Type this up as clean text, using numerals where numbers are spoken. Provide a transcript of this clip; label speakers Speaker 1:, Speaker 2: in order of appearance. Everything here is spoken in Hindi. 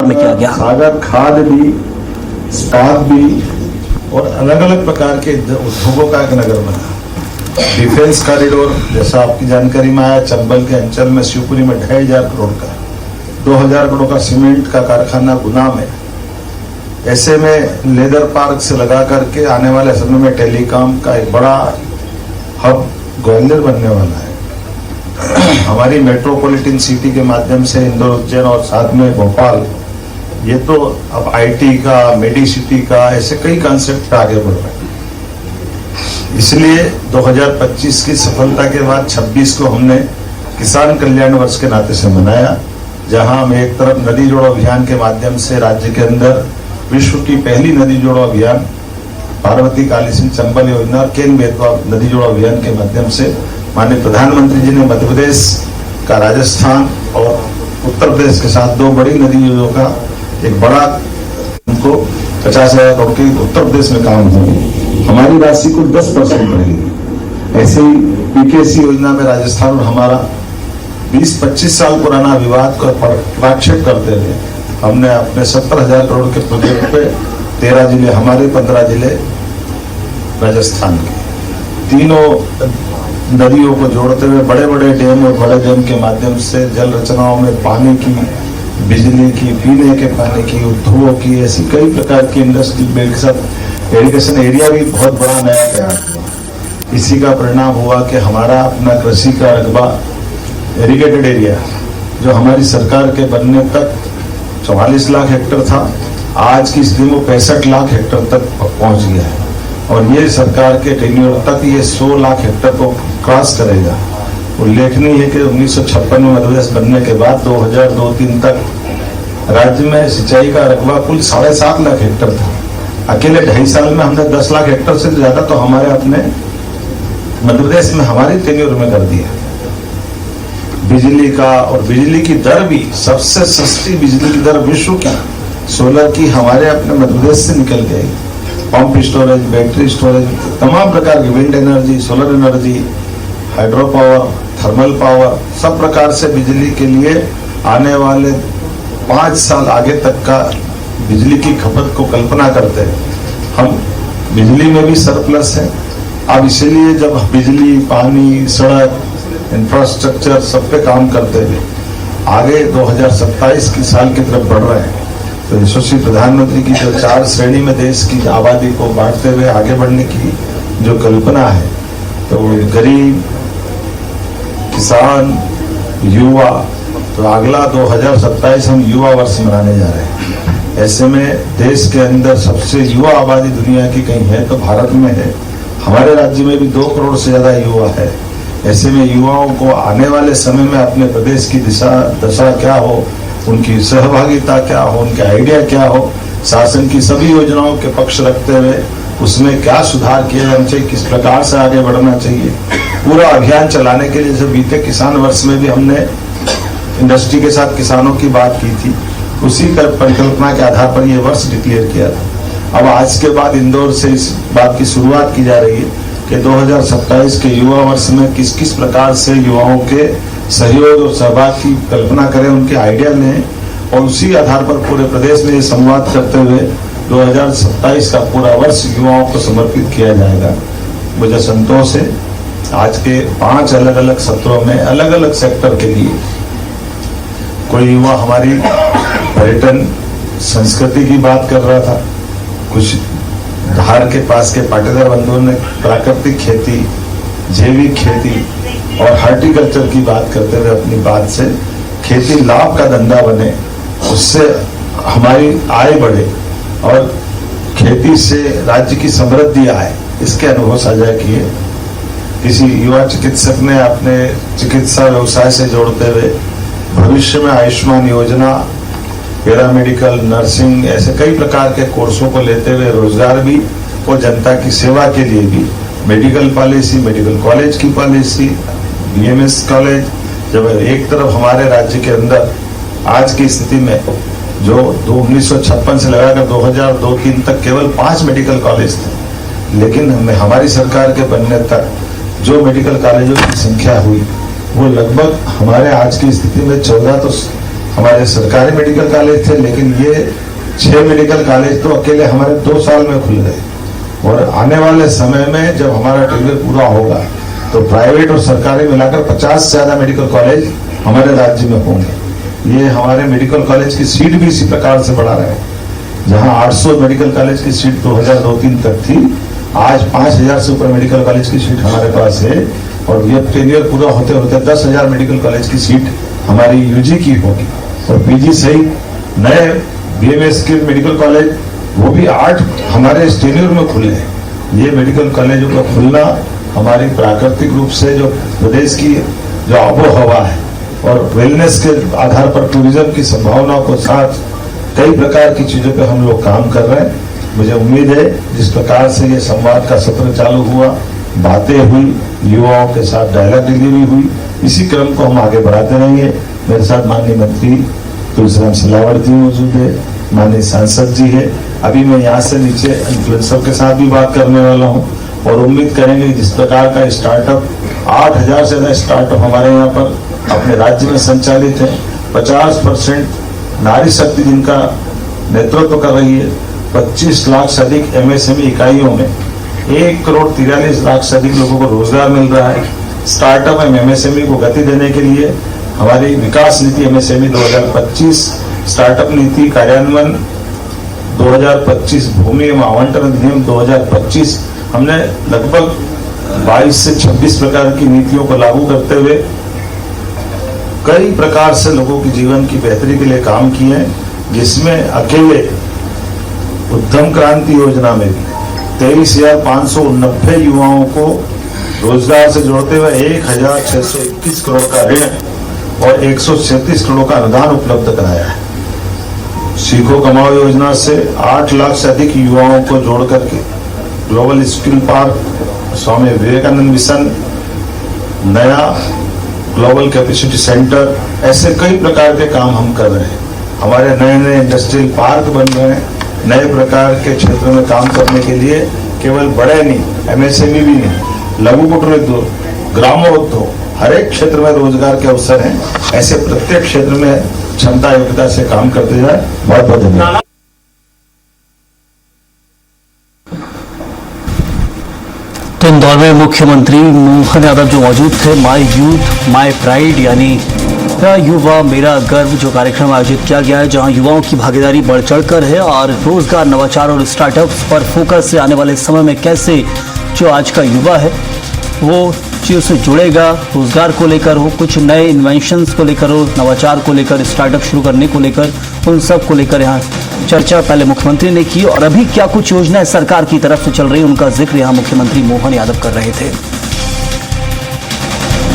Speaker 1: में किया गया।
Speaker 2: सागर खाद भी, इस्पात भी और अलग अलग प्रकार के उद्योगों का एक नगर बना। डिफेंस कॉरिडोर जैसा आपकी जानकारी में आया, चंबल के अंचल में शिवपुरी में 2,500 करोड़ का, 2,000 करोड़ का सीमेंट का कारखाना गुना में। ऐसे में लेदर पार्क से लगा करके आने वाले समय में टेलीकॉम का एक बड़ा हब ग्वालियर बनने वाला है। हमारी मेट्रोपॉलिटन सिटी के माध्यम से इंदौर, उज्जैन और साथ में भोपाल, ये तो अब आईटी का, मेडी सिटी का, ऐसे कई कंसेप्ट आगे बढ़ रहे हैं। इसलिए 2025 की सफलता के बाद 26 को हमने किसान कल्याण वर्ष के नाते से मनाया, जहां हम एक तरफ नदी जोड़ो अभियान के माध्यम से राज्य के अंदर विश्व की पहली नदी जोड़ो अभियान पार्वती काली सिंह चंबल योजना और केन बेतवा नदी जोड़ो अभियान के माध्यम से माननीय प्रधानमंत्री जी ने मध्य प्रदेश का, राजस्थान और उत्तर प्रदेश के साथ 2 बड़ी नदी जोड़ों का एक बड़ा, उनको 50,000 करोड़ की उत्तर प्रदेश में काम होगी, हमारी राशि को 10% बढ़ेगी। ऐसे ही पीकेसी योजना में राजस्थान और हमारा 20-25 साल पुराना विवाद को प्रक्षेप करते हुए हमने अपने 70,000 करोड़ के प्रोजेक्ट पे 13 जिले हमारे, 15 जिले राजस्थान के, तीनों नदियों को जोड़ते हुए बड़े बड़े डैम और बड़े डैम के माध्यम से जल रचनाओं में पानी की, बिजली की, पीने के पानी की, उद्योगों की, ऐसी कई प्रकार की इंडस्ट्री बेल्ट के साथ इरिगेशन एरिया भी बहुत बड़ा नया तैयार हुआ। इसी का परिणाम हुआ कि हमारा अपना कृषि का रकबा इरिगेटेड एरिया जो हमारी सरकार के बनने तक 44 लाख हेक्टेयर था, आज की स्थिति में 65 लाख हेक्टेयर तक पहुंच गया है और ये सरकार के टेन्योर तक ये 100 लाख हेक्टेयर को क्रॉस करेगा। उल्लेखनीय है कि 1956 में मध्य प्रदेश बनने के बाद 2002-03 तक राज्य में सिंचाई का रकबा कुल 7.5 लाख हेक्टेयर था। अकेले 2.5 साल में हमने 10 लाख हेक्टेयर से ज्यादा तो हमारे अपने मध्य प्रदेश में हमारी टेन्योर में कर दिया। बिजली का और बिजली की दर भी, सबसे सस्ती बिजली की दर विश्व की सोलर की हमारे अपने मध्य प्रदेश से निकल गई। पंप स्टोरेज, बैटरी स्टोरेज, तमाम प्रकार की wind energy, solar energy, hydro power, thermal power, सब प्रकार से बिजली के लिए आने वाले 5 साल आगे तक का बिजली की खपत को कल्पना करते हैं। हम बिजली में भी सरप्लस है। अब इसीलिए जब बिजली, पानी, सड़क, इंफ्रास्ट्रक्चर सब पे काम करते हुए आगे 2027 की साल की तरफ बढ़ रहे हैं, तो यशस्वी प्रधानमंत्री की जो 4 श्रेणी में देश की आबादी को बांटते हुए आगे बढ़ने की जो कल्पना है, तो गरीब, किसान, युवा, तो अगला 2027 हम युवा वर्ष मनाने जा रहे हैं। ऐसे में देश के अंदर सबसे युवा आबादी दुनिया की कहीं है तो भारत में है। हमारे राज्य में भी 2 करोड़ से ज्यादा युवा है। ऐसे में युवाओं को आने वाले समय में अपने प्रदेश की दशा क्या हो, उनकी सहभागिता क्या हो, उनके आइडिया क्या हो, शासन की सभी योजनाओं के पक्ष रखते हुए उसमें क्या सुधार किया जाना चाहिए, किस प्रकार से आगे बढ़ना चाहिए, पूरा अभियान चलाने के लिए जब बीते किसान वर्ष में भी हमने इंडस्ट्री के साथ किसानों की बात की थी, उसी परिकल्पना के आधार पर यह वर्ष डिक्लेयर किया था। अब आज के बाद इंदौर से इस बात की शुरुआत की जा रही है कि 2027 के युवा वर्ष में किस किस प्रकार से युवाओं के सहयोग और सहभाग की कल्पना करें, उनके आइडिया लें और उसी आधार पर पूरे प्रदेश में ये संवाद करते हुए 2027 का पूरा वर्ष युवाओं को समर्पित किया जाएगा। मुझे संतोष है आज के 5 अलग अलग सत्रों में अलग अलग सेक्टर के लिए कोई युवा हमारी पर्यटन संस्कृति की बात कर रहा था, कुछ धार के पास के पाटीदार बंधुओं ने प्राकृतिक खेती, जैविक खेती और हॉर्टिकल्चर की बात करते हुए अपनी बात से खेती लाभ का धंधा बने, उससे हमारी आय बढ़े और खेती से राज्य की समृद्धि आए, इसके अनुभव साझा किए। किसी युवा चिकित्सक ने अपने चिकित्सा व्यवसाय से जोड़ते हुए भविष्य में आयुष्मान योजना, पैरामेडिकल, नर्सिंग, ऐसे कई प्रकार के कोर्सों को लेते हुए रोजगार भी और जनता की सेवा के लिए भी मेडिकल पॉलिसी, मेडिकल कॉलेज की पॉलिसी, बीएमएस कॉलेज, जब एक तरफ हमारे राज्य के अंदर आज की स्थिति में जो 1956 से लगाकर 2002-03 तक केवल 5 मेडिकल कॉलेज थे, लेकिन हमारी सरकार के बनने तक जो मेडिकल कॉलेजों की संख्या हुई वो लगभग हमारे आज की स्थिति में 14 तो हमारे सरकारी मेडिकल कॉलेज थे, लेकिन ये 6 मेडिकल कॉलेज तो अकेले हमारे 2 साल में खुल गए। और आने वाले समय में जब हमारा टेंडर पूरा होगा तो प्राइवेट और सरकारी मिलाकर 50 से ज्यादा मेडिकल कॉलेज हमारे राज्य में होंगे। ये हमारे मेडिकल कॉलेज की सीट भी इसी प्रकार से बढ़ा रहे हैं। जहां 800 मेडिकल कॉलेज की सीट 2002-03 तक थी, आज 5000 से ऊपर मेडिकल कॉलेज की सीट हमारे पास है। और ये टेंडर पूरा होते होते 10,000 मेडिकल कॉलेज की सीट हमारी यूजी की होगी। और पीजी सहित नए बीएमएस के मेडिकल कॉलेज वो भी 8 हमारे इस टेन्योर में खुले हैं। ये मेडिकल कॉलेजों का खुलना हमारी प्राकृतिक रूप से जो प्रदेश की जो आबो हवा है और वेलनेस के आधार पर टूरिज्म की संभावनाओं को साथ कई प्रकार की चीजों पे हम लोग काम कर रहे हैं। मुझे उम्मीद है जिस प्रकार से ये संवाद का सत्र चालू हुआ, बातें हुई, युवाओं के साथ डायलॉग डिलीवरी हुई, इसी क्रम को हम आगे बढ़ाते रहेंगे। मेरे साथ माननीय मंत्री तुलसीराम सिलावट जी मौजूद है, माननीय सांसद जी है। अभी मैं यहाँ से नीचे इन्फ्लुएंसर के साथ भी बात करने वाला हूँ और उम्मीद करेंगे कि जिस प्रकार का स्टार्टअप 8,000 से ज्यादा स्टार्टअप हमारे यहाँ पर अपने राज्य में संचालित है। 50% नारी शक्ति जिनका नेतृत्व कर रही है। 25 लाख से अधिक एमएसएमई इकाइयों में 1,43,00,000 से अधिक लोगों को रोजगार मिल रहा है। स्टार्टअप एवं एमएसएमई को गति देने के लिए हमारी विकास नीति एमएसएमई 2025, स्टार्टअप नीति कार्यान्वयन 2025, भूमि एवं आवंटन अधिनियम 2025, हमने लगभग 22 से 26 प्रकार की नीतियों को लागू करते हुए कई प्रकार से लोगों के जीवन की बेहतरी के लिए काम किए हैं। जिसमें अकेले उद्यम क्रांति योजना में भी 23,590 युवाओं को रोजगार से जोड़ते हुए 1,621 करोड़ का ऋण और 136 करोड़ का अनुदान उपलब्ध कराया है। सीखो कमाओ योजना से 8 लाख से अधिक युवाओं को जोड़ करके global skill park, Swami Vivekananda mission, नया ग्लोबल कैपेसिटी सेंटर, ऐसे कई प्रकार के काम हम कर रहे हैं। हमारे नए नए इंडस्ट्रियल पार्क बन रहे हैं। नए प्रकार के क्षेत्र में काम करने के लिए केवल बड़े नहीं, एमएसएमई भी नहीं, लघु कुटीर उद्योग, ग्रामोद्योग, हर एक क्षेत्र में रोजगार के अवसर हैं। ऐसे प्रत्येक क्षेत्र में क्षमता योग्यता से काम करते जाए। बहुत बहुत धन्यवाद।
Speaker 1: तो इंदौर में मुख्यमंत्री मोहन यादव जो मौजूद थे, माय यूथ माय प्राइड यानी मेरा युवा मेरा गर्व जो कार्यक्रम आयोजित किया गया है, जहां युवाओं की भागीदारी बढ़ चढ़कर है और रोजगार, नवाचार और स्टार्टअप्स पर फोकस से आने वाले समय में कैसे जो आज का युवा है वो चीज़ों से जुड़ेगा, रोजगार को लेकर हो, कुछ नए इन्वेंशंस को लेकर हो, नवाचार को लेकर, स्टार्टअप शुरू करने को लेकर, उन सब को लेकर यहाँ चर्चा पहले मुख्यमंत्री ने की और अभी क्या कुछ योजनाएं सरकार की तरफ से चल रही है उनका जिक्र यहाँ मुख्यमंत्री मोहन यादव कर रहे थे।